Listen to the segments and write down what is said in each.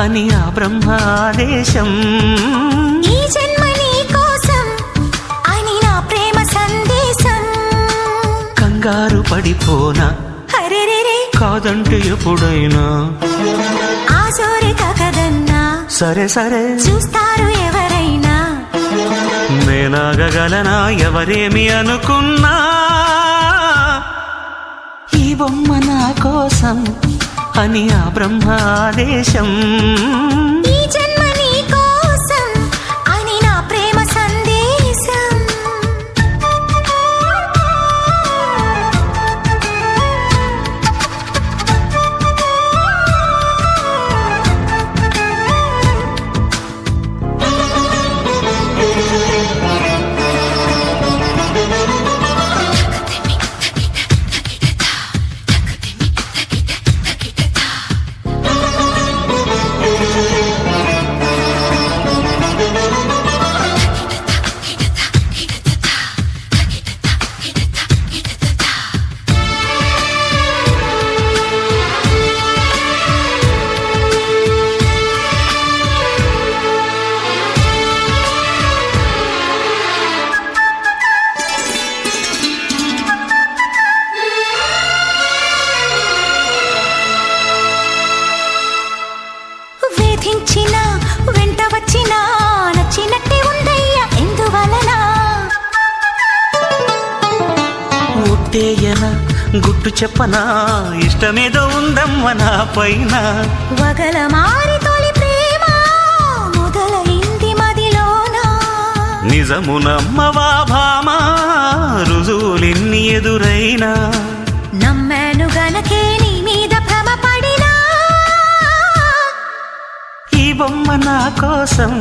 అని ఆ బ్రహ్మాదేశం. ఈ జన్మ నీ కోసం అని నా ప్రేమ సందేశం. కంగారు పడిపోనా హరెరెరే కాదంటే ఎప్పుడైనా ఆ జోరి కదన్నా. సరే సరే చూస్తారు ఎవరైనా. నేనాగగలనా ఎవరేమి అనుకున్నా. ఈ బొమ్మ నా కోసం అని ఆ బ్రహ్మాదేశం. ఈ జన్మ నీ కోసం అని నా ప్రేమ సందేశం. వేధించిన వెంట వచ్చిన నచ్చినట్టే ఉందయ్యా ఎందువలన. ఉట్టేయన గుట్టు చెప్పనా ఇష్టమేదో ఉందమ్మ నా పైన. వగల మారి తొలి ప్రేమ మొదలైంది మదిలోన. నిజమునమ్మవా భామా రుజువులెన్ని ఎదురైనా. నమ్మాను గనకే నీ మీద భ్రమ పడినా. ఈ బొమ్మ నా కోసం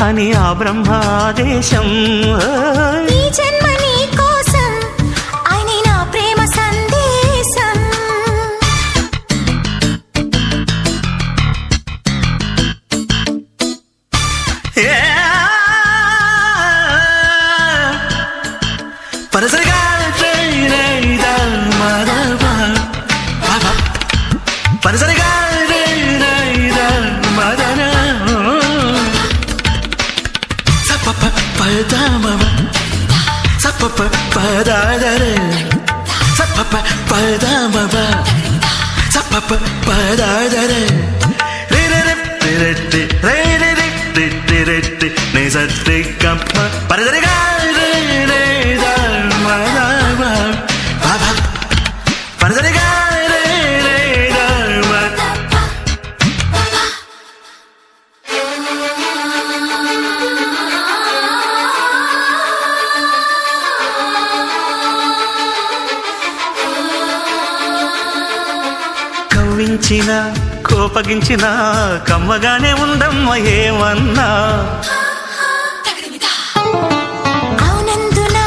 అని ఆ బ్రహ్మాదేశం. ఈ జన్మ నీ కోసం అని నా ప్రేమ సందేశం. పరసరిగా పరసరిగా కవ్వించిన కోపగించిన కమ్మగానే ఉందమ్మ ఏమన్నా. అవునందునా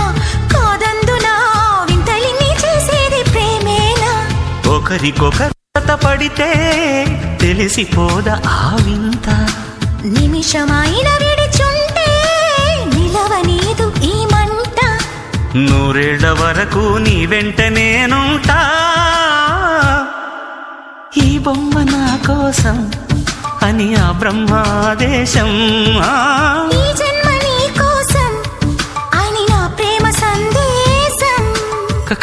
కాదందునా వింతలిని చేసేది ప్రేమేనా. ఒకరికొకరు పడితే తెలిసిపోదా ఆ వింత. నిమిషమైన విడిచుంటే నిలవనీదు ఈ మంట. నూరేళ్ల వరకు నీ వెంట నేనుంటా. ఈ బొమ్మ నా కోసం అని ఆ బ్రహ్మాదేశం. ఈ జన్మ నీ కోసం అని నా ప్రేమ సందేశం.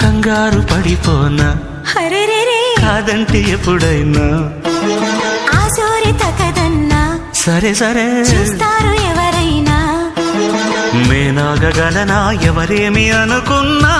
కంగారు పడిపోనా హరెరెరే కాదంటే ఎప్పుడైనా ఆ జోరి తకదన్నా. సరే సరే చూస్తారు ఎవరైనా. నేనాగగలనా ఎవరేమి అనుకున్నా.